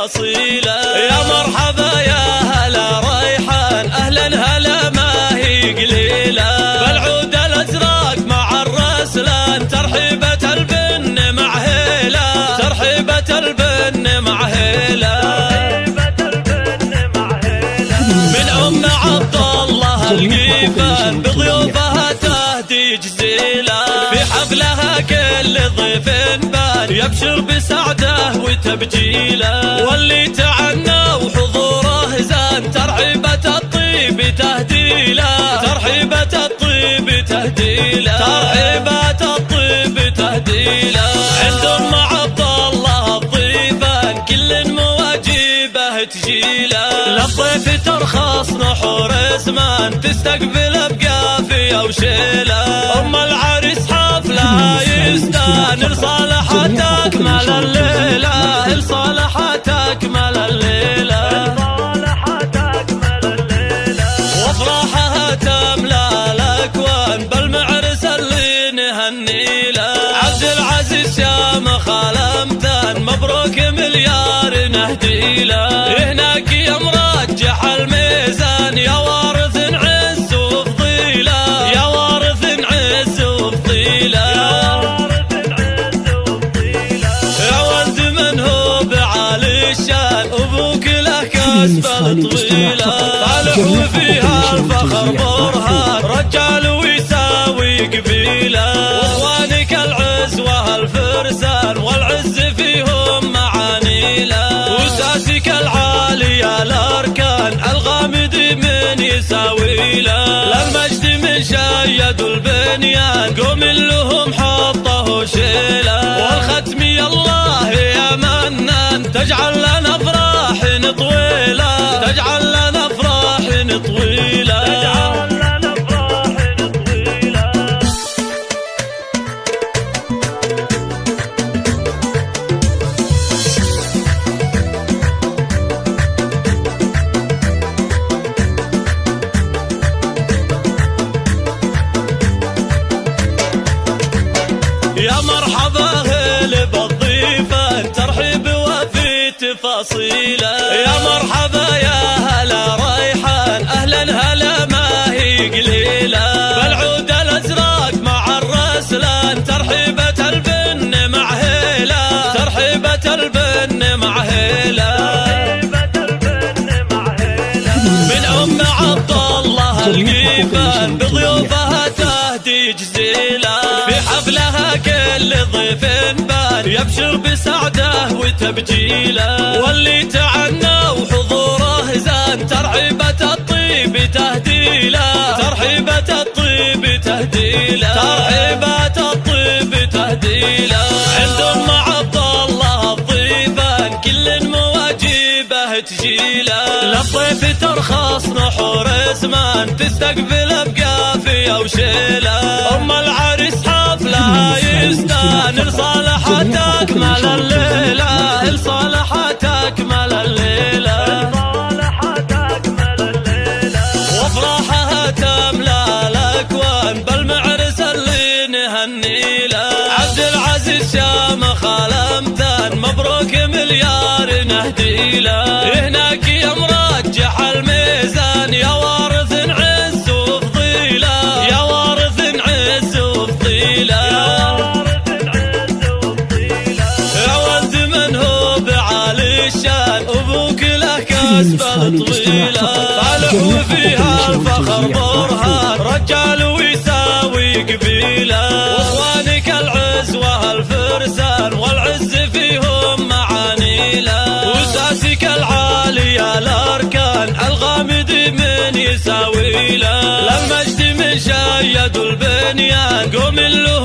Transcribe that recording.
تفاصيله. يا مرحبا يا هلا ريحان، أهلا هلا ما هي قليلة، بالعود الأزرق مع الرسلان، ترحيبة البن مع هيلة، ترحيبة البن مع هيلة، من أم عبد الله القيفان بضيوفها تهدي جزيلة، في حفلها كل ضيف بان يبشر بسعده وتبجيله، واللي تعنى وحضوره زان، ترحيبة الطيب تهديله، ترحيبة الطيب تهديله، ترحيبة الطيب تهديله. عند ام عبد الله الضيفان كل مواجبه تجيله، للضيف ترخص نحور زمان، تستقبل بقافية وشيله، ام العريس حفلها يستان، لصالحها تكمل الليلة، لصالحها تكمل الليلة، وافراحها تملى الاكوان، بالمعرس اللي نهنيله، عبد العزيز شامخ الامثال، مبروك مليار نهديله، هناك يا مرجح الميزان، يا وارث عز وفضيله، يا وارث عز وفضيله، يا ولد من هو بعالي الشان، ابوك له كسبه طويله، صالح وفيها الفخر برهان، رجال ويساوي قبيله، واخوانك العز والفرسان، والعز فيهم معانيله، وساسك العالي الاركان، الغامد من يساوي له، للمجد من شيد البنيان، قوم لهم حطه شيله، والختم يا الله يا منان، تجعل لنا افراح طويله، تجعل لنا افراح طويله، تجعل لنا افراح طويله. يا مرحبا هلا بالضيفان، ترحيب وفي تفاصيله، يا مرحبا يا هلا ريحان، أهلا هلا ما هي قليلة، بالعود الأزرق مع الرسلان، ترحيبة البن مع هيلة، ترحيبة البن مع هيلة، من أم عبد الله القيفان بضيوفها تهدي جزيلة، في حفلها كل ضيف بان يبشر بسعده وتبجيله، واللي تعنى وحضوره زان، ترحيبة الطيب تهديله، ترحيبة الطيب تهديله، ترحيبة الطيب تهديله. عند ام عبد الله الضيفان كل مواجبه تجيله، للضيف ترخص نحور زمان، تستقبل بقافية وشيله، ام العريس حفلها يستان، لصالحها تكمل الليلة، لصالحها تكمل الليلة، وافراحها تملى الاكوان، بالمعرس اللي نهنيله، عبد العزيز شامخ الامثال، مبروك مليار نهديله، هناك يا مرجح الميزان، يا وارث عز وفضيله، يا وارث عز وفضيله، يا ولد من هو بعالي الشان، ابوك له كسبه طويله، صالح وفيها الفخر برهان، رجال ويساوي قبيله، واخوانك العز والفرسان، والعز فيهم معانيله، وساسك العالي الاركان، الغامد من يساوي له، للمجد من شيد البنيان، قوم له